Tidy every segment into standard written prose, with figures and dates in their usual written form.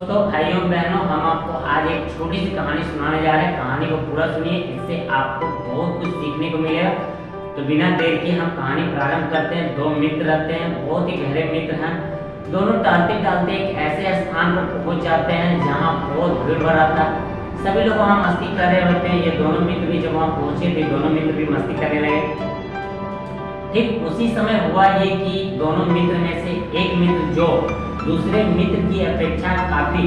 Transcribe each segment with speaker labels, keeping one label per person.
Speaker 1: तो भाइयों बहनों, हम आपको आज एक छोटी सी कहानी सुनाने जा रहे हैं। कहानी को पूरा सुनिए, इससे आपको बहुत कुछ सीखने को मिलेगा। तो बिना देर के हम कहानी प्रारंभ करते हैं। दो मित्र रहते हैं, बहुत ही गहरे मित्र हैं। दोनों टहलते टहलते एक ऐसे स्थान पर पहुंच जाते हैं जहां बहुत भीड़ भरा था। सभी लोग वहां मस्ती कर रहे होते हैं। ये दोनों मित्र भी जब वहां पहुंचे थे, दोनों मित्र भी मस्ती करने लगे। ठीक उसी समय हुआ ये कि दोनों मित्र में से एक मित्र जो दूसरे मित्र की अपेक्षा काफी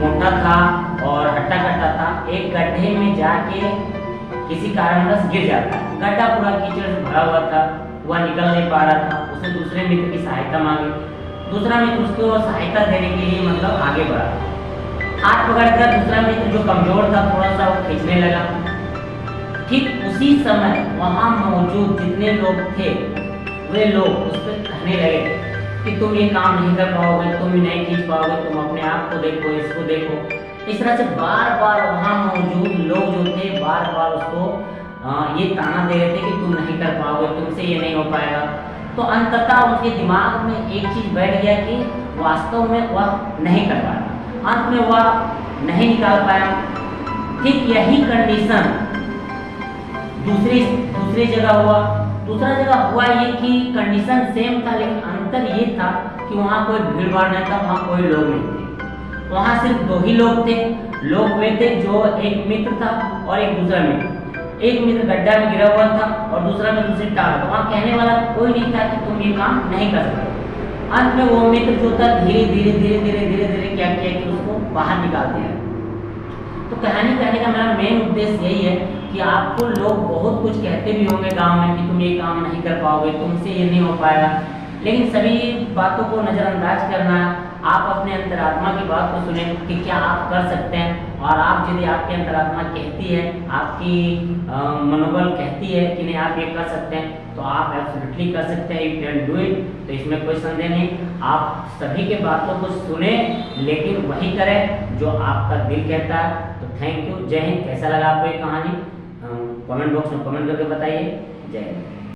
Speaker 1: मोटा था और हट्टा कट्टा था, एक गड्ढे में जाके किसी कारणवश गिर जाता है। गड्ढा पूरा कीचड़ से भरा हुआ था, वह निकल नहीं पा रहा था। उसने दूसरे मित्र की सहायता मांगी। दूसरा मित्र उसको सहायता देने के लिए मतलब आगे बढ़ा। हाथ पकड़कर दूसरा मित्र जो कमजोर था, थोड़ा सा वो खींचने लगा। ठीक उसी समय वहां मौजूद जितने लोग थे, वे लोग उस पर कहने लगे कि तुम ये काम नहीं कर पाओगे, तुम नहीं खींच पाओगे, तुम अपने आप को देखो, इसको देखो। इस तरह से बार बार वहां मौजूद लोग जो थे बार बार उसको ये ताना दे रहे थे कि तुम नहीं कर पाओगे, तुमसे ये नहीं हो पाएगा। तो अंततः उनके दिमाग में एक चीज बैठ गया कि वास्तव में वह नहीं कर पाया। अंत में वह नहीं निकाल पाया। ठीक यही कंडीशन दूसरी जगह हुआ। दूसरा जगह हुआ ये कि कंडीशन सेम था, लेकिन अंतर ये था कि वहाँ कोई भीड़ भाड़ नहीं था, वहाँ कोई लोग नहीं थे। वहाँ सिर्फ दो ही लोग थे। लोग वे थे जो एक मित्र था और एक दूसरा मित्र। एक मित्र गड्ढा में गिरा हुआ था और दूसरा मित्र उसे टाल था। वहाँ कहने वाला कोई नहीं था कि तुम ये काम नहीं कर सकते। अंत में वो मित्र जो था धीरे धीरे धीरे धीरे धीरे धीरे क्या किया कि उसको बाहर निकाल दिया। तो कहानी कहने का मेरा मेन उद्देश्य यही है कि आपको लोग बहुत कुछ कहते भी होंगे गांव में कि तुम ये काम नहीं कर पाओगे, तुमसे ये नहीं हो पाएगा, लेकिन सभी बातों को नज़रअंदाज करना है। आप अपने अंतरात्मा की बात को सुने कि क्या आप कर सकते हैं। और आप यदि आपकी अंतरात्मा कहती है, आपकी मनोबल कहती है कि नहीं आप ये कर सकते हैं, तो आप एब्सोल्युटली कर सकते हैं। You can do it. तो इसमें कोई संदेह नहीं। आप सभी के बातों को सुने, लेकिन वही करें जो आपका दिल कहता है। तो थैंक यू। जय हिंद। कैसा लगा आपको ये कहानी? कमेंट बॉक्स में कमेंट करके बताइए। जय हिंद।